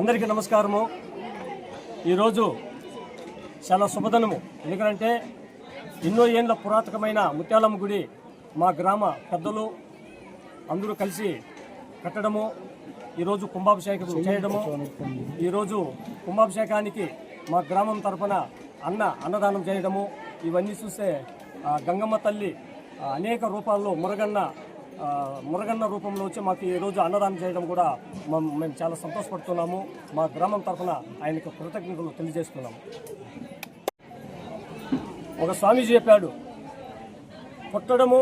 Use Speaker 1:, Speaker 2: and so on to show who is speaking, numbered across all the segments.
Speaker 1: అందరికీ నమస్కారము. ఈరోజు చాలా శుభదినము. ఎందుకంటే ఎన్నో ఏళ్ళ పురాతనమైన ముత్యాలమ్మ గుడి మా గ్రామ పెద్దలు అందరూ కలిసి కట్టడము, ఈరోజు కుంభాభిషేకం చేయడము, ఈరోజు కుంభాభిషేకానికి మా గ్రామం తరఫున అన్నదానం చేయడము, ఇవన్నీ చూస్తే గంగమ్మ తల్లి అనేక రూపాల్లో మురగన్న రూపంలో వచ్చి మాకు ఈరోజు అన్నదానం చేయడం కూడా మేము చాలా సంతోషపడుతున్నాము. మా గ్రామం తరఫున ఆయనకు కృతజ్ఞతలు తెలియజేస్తున్నాము. ఒక స్వామీజీ చెప్పాడు, పుట్టడము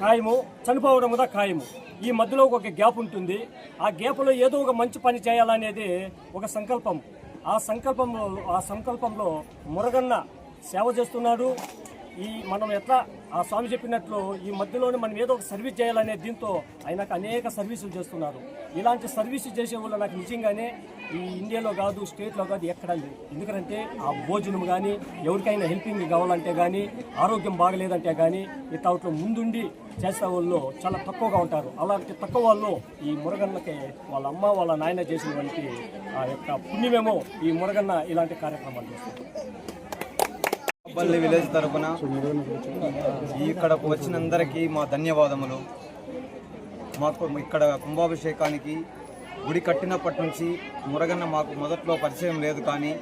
Speaker 1: ఖాయము, చనిపోవడం కూడా ఖాయము. ఈ మధ్యలో ఒక గ్యాప్ ఉంటుంది. ఆ గ్యాప్లో ఏదో ఒక మంచి పని చేయాలనేది ఒక సంకల్పం. ఆ సంకల్పంలో మురగన్న సేవ చేస్తున్నాడు. మనం ఎట్లా ఆ స్వామి చెప్పినట్లు ఈ మధ్యలోనే మనం ఏదో ఒక సర్వీస్ చేయాలనే దీంతో ఆయనకు అనేక సర్వీసులు చేస్తున్నారు. ఇలాంటి సర్వీసు చేసే వాళ్ళు నాకు నిజంగానే ఈ ఇండియాలో కాదు, స్టేట్లో కాదు, ఎక్కడా లేదు. ఎందుకంటే ఆ భోజనం కానీ, ఎవరికైనా హెల్పింగ్ కావాలంటే కానీ, ఆరోగ్యం బాగలేదంటే కానీ ఇట్లా ముందుండి చేసే వాళ్ళు చాలా తక్కువగా ఉంటారు. అలాంటి తక్కువ వాళ్ళు ఈ మురగన్నకి వాళ్ళ అమ్మ వాళ్ళ నాయన చేసినటువంటి ఆ యొక్క పుణ్యమేమో ఈ మురగన్న ఇలాంటి కార్యక్రమాలు చేస్తారు.
Speaker 2: పల్లి విలేజ్ తరఫున ఇక్కడకు వచ్చిన అందరికీ మా ధన్యవాదములు. మాకు ఇక్కడ కుంభాభిషేకానికి గుడి కట్టినప్పటి నుంచి మురగన్న మాకు మొదట్లో పరిచయం లేదు, కానీ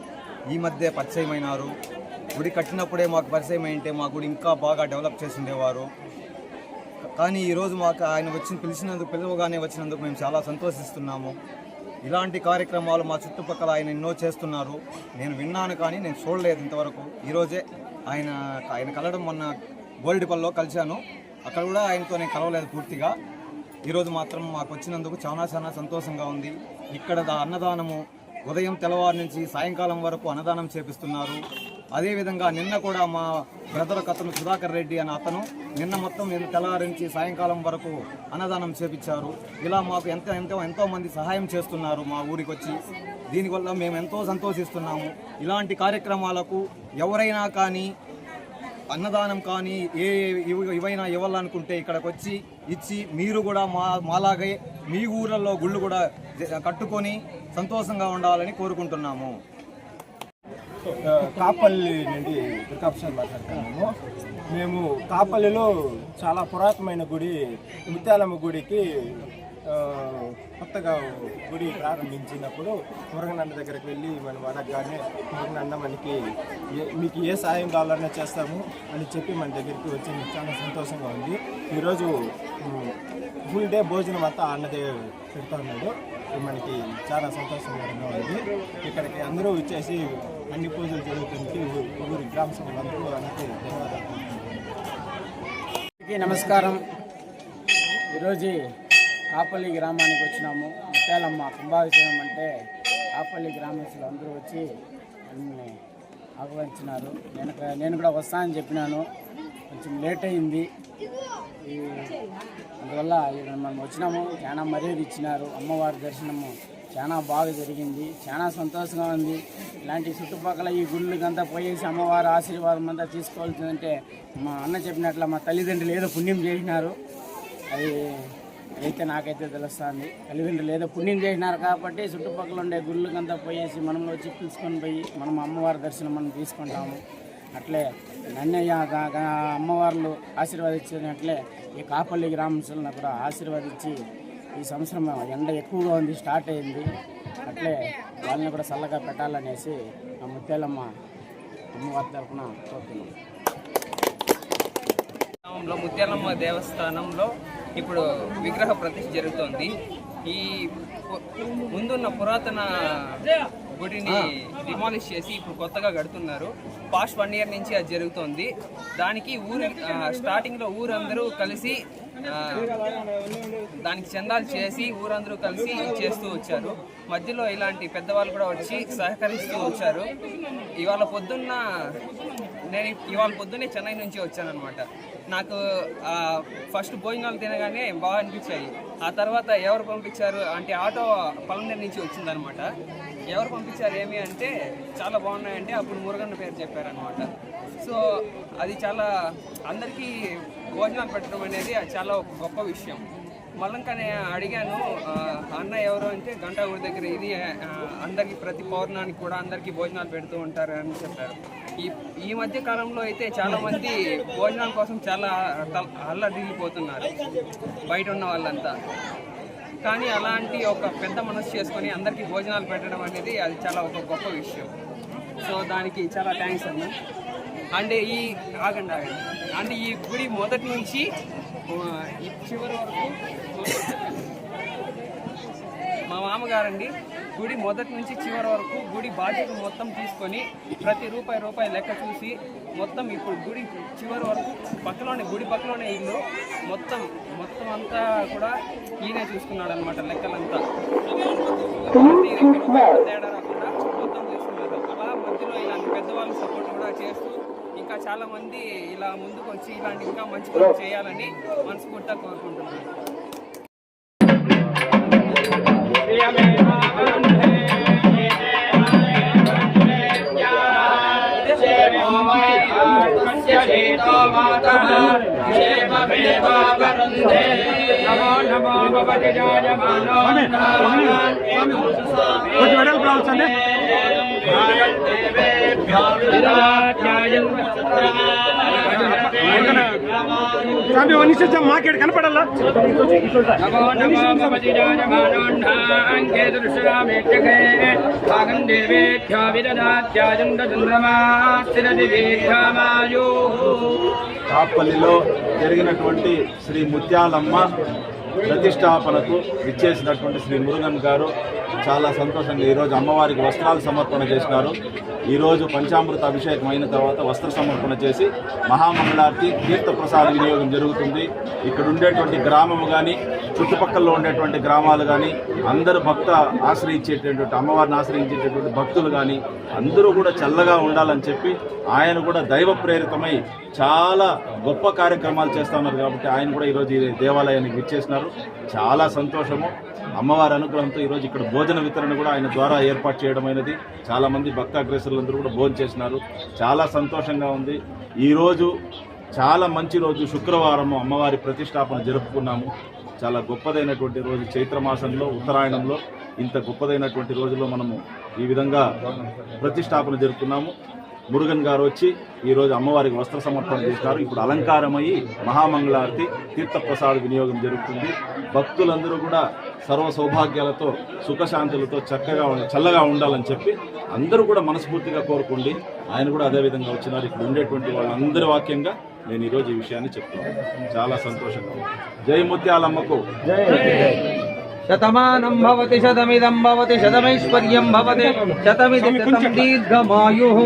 Speaker 2: ఈ మధ్య పరిచయమైనారు. గుడి కట్టినప్పుడే మాకు పరిచయం అయింటే మా గుడి ఇంకా బాగా డెవలప్ చేసి ఉండేవారు. కానీ ఈరోజు మాకు ఆయన పిలువగానే వచ్చినందుకు మేము చాలా సంతోషిస్తున్నాము. ఇలాంటి కార్యక్రమాలు మా చుట్టుపక్కల ఆయన ఎన్నో చేస్తున్నారు. నేను విన్నాను కానీ నేను చూడలేదు ఇంతవరకు. ఈరోజే ఆయన కలవడం మొన్న గోల్డిపల్లిలో కలిశాను. అక్కడ కూడా ఆయనతో నేను కలవలేదు పూర్తిగా. ఈరోజు మాత్రం మాకు వచ్చినందుకు చాలా సంతోషంగా ఉంది. ఇక్కడ అన్నదానము ఉదయం తెల్లవారు నుంచి సాయంకాలం వరకు అన్నదానం చేపిస్తున్నారు. అదేవిధంగా నిన్న కూడా మా బ్రదర్ అతను సుధాకర్ రెడ్డి అనే అతను మొత్తం తెల్లవారు నుంచి సాయంకాలం వరకు అన్నదానం చేపించారు. ఇలా మాకు ఎంతో మంది సహాయం చేస్తున్నారు మా ఊరికి వచ్చి. దీనివల్ల మేము ఎంతో సంతోషిస్తున్నాము. ఇలాంటి కార్యక్రమాలకు ఎవరైనా కానీ అన్నదానం కానీ ఇవైనా ఇవ్వాలనుకుంటే ఇక్కడికి వచ్చి ఇచ్చి మీరు కూడా మాలాగే మీ ఊళ్ళల్లో గుళ్ళు కూడా కట్టుకొని సంతోషంగా ఉండాలని కోరుకుంటున్నాము.
Speaker 3: కాపల్లి నుండి ప్రకాశం మాట్లాడుతున్నాము. మేము కాపల్లిలో చాలా పురాతనమైన గుడి ముత్యాలమ్మ గుడికి కొత్తగా గుడి ప్రారంభించినప్పుడు మురగనన్న దగ్గరికి వెళ్ళి మనం అడగగానే మురగనన్న మీకు ఏ సాయం కావాలన్నా చేస్తాము అని చెప్పి మన దగ్గరికి వచ్చి చాలా సంతోషంగా ఉంది. ఈరోజు ఫుల్ డే భోజనం అంతా అన్నదే పెడతా ఉన్నాడు. మనకి చాలా సంతోషంగా ఉంది. ఇక్కడికి అందరూ వచ్చేసి అన్ని పూజలు జరుగుతుంది. ఊరి గ్రామ సభలందరూ అన్నకి ధన్యవాదాలు.
Speaker 4: నమస్కారం. ఈరోజు కాపల్లి గ్రామానికి వచ్చినాము. ముత్యాలమ్మ కుంభాభిషేకం అంటే కాపల్లి గ్రామస్తులు అందరూ వచ్చి అన్ని ఆహ్వానించినారు. నేను కూడా వస్తానని చెప్పినాను. కొంచెం లేట్ అయింది. అందువల్ల మనం వచ్చినాము. చాలా మర్యాద ఇచ్చినారు. అమ్మవారి దర్శనము చాలా బాగా జరిగింది. చాలా సంతోషంగా ఉంది. ఇలాంటి చుట్టుపక్కల ఈ గుళ్ళకంతా పోయేసి అమ్మవారి ఆశీర్వాదం అంతా తీసుకోవాల్సిందంటే మా అన్న చెప్పినట్ల మా తల్లిదండ్రులు ఏదో పుణ్యం చేసినారు. అది అయితే నాకైతే తెలుస్తుంది. తల్లిదండ్రులు ఏదో పుణ్యం చేసినారు కాబట్టి చుట్టుపక్కల ఉండే గుళ్ళకంతా పోయేసి మనం వచ్చి పిలుచుకొని పోయి మనం అమ్మవారి దర్శనం మనం తీసుకుంటాము. అట్లే నన్నయ్య అమ్మవార్లు ఆశీర్వాదించినట్లే ఈ కాపల్లి గ్రామస్తులను కూడా ఆశీర్వదించి ఈ సంవత్సరం ఎండ ఎక్కువగా ఉంది, స్టార్ట్ అయింది. అట్లే వాళ్ళని కూడా చల్లగా పెట్టాలనేసి ఆ ముత్యాలమ్మ అమ్మవారి తరఫున కోరుతున్నాం.
Speaker 5: ముత్యాలమ్మ దేవస్థానంలో ఇప్పుడు విగ్రహ ప్రతిష్ఠ జరుగుతోంది. ఈ ముందున్న పురాతన గుడిని డిమాలిష్ చేసి ఇప్పుడు కొత్తగా కడుతున్నారు. పాస్ట్ 1 year నుంచి అది జరుగుతోంది. దానికి స్టార్టింగ్లో ఊరందరూ కలిసి దానికి చందాలు చేసి ఊరందరూ కలిసి చేస్తూ వచ్చారు. మధ్యలో ఇలాంటి పెద్దవాళ్ళు కూడా వచ్చి సహకరిస్తూ వచ్చారు. ఇవాళ పొద్దున్నే చెన్నై నుంచి వచ్చానమాట. నాకు ఫస్ట్ భోజనాలు తినగానే బాగా అనిపించాయి. ఆ తర్వాత ఎవరు పంపించారు అంటే ఆటో పలమనేరు నుంచి వచ్చిందనమాట. ఎవరు పంపించారు ఏమి అంటే చాలా బాగున్నాయంటే అప్పుడు మురగన్న పేరు చెప్పారనమాట. సో అది చాలా అందరికీ భోజనాలు పెట్టడం అనేది చాలా గొప్ప విషయం. మల్లంకనే అడిగాను, అన్న ఎవరు అంటే గంటా గుడి దగ్గర ఇది అందరికీ ప్రతి పౌర్ణానికి కూడా అందరికీ భోజనాలు పెడుతూ ఉంటారు అని చెప్పారు. ఈ మధ్య కాలంలో అయితే చాలామంది భోజనాల కోసం చాలా అల్లడిల్లిపోతున్నారు బయట ఉన్న వాళ్ళంతా. కానీ అలాంటి ఒక పెద్ద మనసు చేసుకొని అందరికీ భోజనాలు పెట్టడం అనేది అది చాలా ఒక గొప్ప విషయం. సో దానికి చాలా థ్యాంక్స్ అన్న. అంటే అంటే ఈ గుడి మొదటి నుంచి ఈ చివరి వరకు మా మామగారండి గుడి మొదటి నుంచి చివరి వరకు గుడి బాధ్యత మొత్తం తీసుకొని ప్రతి రూపాయి లెక్క చూసి మొత్తం ఇప్పుడు గుడి చివరి వరకు గుడి పక్కలోనే ఇల్లు మొత్తం అంతా కూడా ఈయనే చూసుకున్నాడు అనమాట. లెక్కలంతా తేడా రాకుండా మొత్తం చూసుకున్నారు. అలా మధ్యలో ఇలాంటి పెద్దవాళ్ళ సపోర్ట్ కూడా చేస్తూ ఇంకా చాలా మంది ఇలా ముందుకు వచ్చి ఇలాంటి ఇంకా మంచి పనులు చేయాలని మనస్ఫూర్తిగా కోరుకుంటున్నాను.
Speaker 1: మాకేడు కనపడాలా
Speaker 6: కాపల్లిలో జరిగినటువంటి శ్రీ ముత్యాలమ్మ ప్రతిష్టాపనకు విచ్చేసినటువంటి శ్రీ మురుగన్ గారు చాలా సంతోషంగా ఈరోజు అమ్మవారికి వస్త్రాలు సమర్పణ చేసినారు. ఈరోజు పంచామృత అభిషేకం అయిన తర్వాత వస్త్ర సమర్పణ చేసి మహామంగళారతి తీర్థప్రసాద వినియోగం జరుగుతుంది. ఇక్కడ ఉండేటువంటి గ్రామము కానీ చుట్టుపక్కల ఉండేటువంటి గ్రామాలు కానీ అందరూ ఆశ్రయించేటటువంటి అమ్మవారిని ఆశ్రయించేటటువంటి భక్తులు కానీ అందరూ కూడా చల్లగా ఉండాలని చెప్పి ఆయన కూడా దైవ ప్రేరితమై చాలా గొప్ప కార్యక్రమాలు చేస్తూ ఉన్నారు. కాబట్టి ఆయన కూడా ఈరోజు ఈ దేవాలయానికి విచ్చేసినారు. చాలా సంతోషము. అమ్మవారి అనుగ్రహంతో ఈరోజు ఇక్కడ భోజన వితరణ కూడా ఆయన ద్వారా ఏర్పాటు చేయడం అయినది. చాలామంది భక్తాగ్రేసరులందరూ కూడా భోజనం చేసినారు. చాలా సంతోషంగా ఉంది. ఈరోజు చాలా మంచి రోజు, శుక్రవారము అమ్మవారి ప్రతిష్టాపన జరుపుకున్నాము. చాలా గొప్పదైనటువంటి రోజు. చైత్రమాసంలో ఉత్తరాయణంలో ఇంత గొప్పదైనటువంటి రోజులో మనము ఈ విధంగా ప్రతిష్టాపన జరుపుకున్నాము. మురుగన్ గారు వచ్చి ఈరోజు అమ్మవారికి వస్త్ర సమర్పణ చేస్తారు. ఇప్పుడు అలంకారమయ్యి మహామంగళారతి తీర్థప్రసాద వినియోగం జరుగుతుంది. భక్తులందరూ కూడా సర్వ సౌభాగ్యాలతో సుఖశాంతులతో చల్లగా ఉండాలని చెప్పి అందరూ కూడా మనస్ఫూర్తిగా కోరుకోండి. ఆయన కూడా అదేవిధంగా వచ్చినారు. ఇక్కడ ఉండేటువంటి వాళ్ళందరి వాక్యంగా నేను ఈరోజు ఈ విషయాన్ని చెప్తున్నాను. చాలా సంతోషంగా ఉంది. జై ముత్యాలమ్మకు.
Speaker 5: శతమానం భవతి శతమిదం భవతి శతమైశ్వర్యం భవతి శతమిది శతం దీర్ఘమాయుః.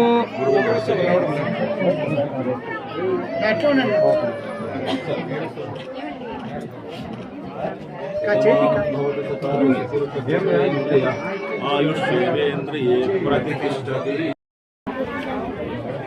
Speaker 6: ఆయుష్యేంద్రియే ప్రతిష్టతి.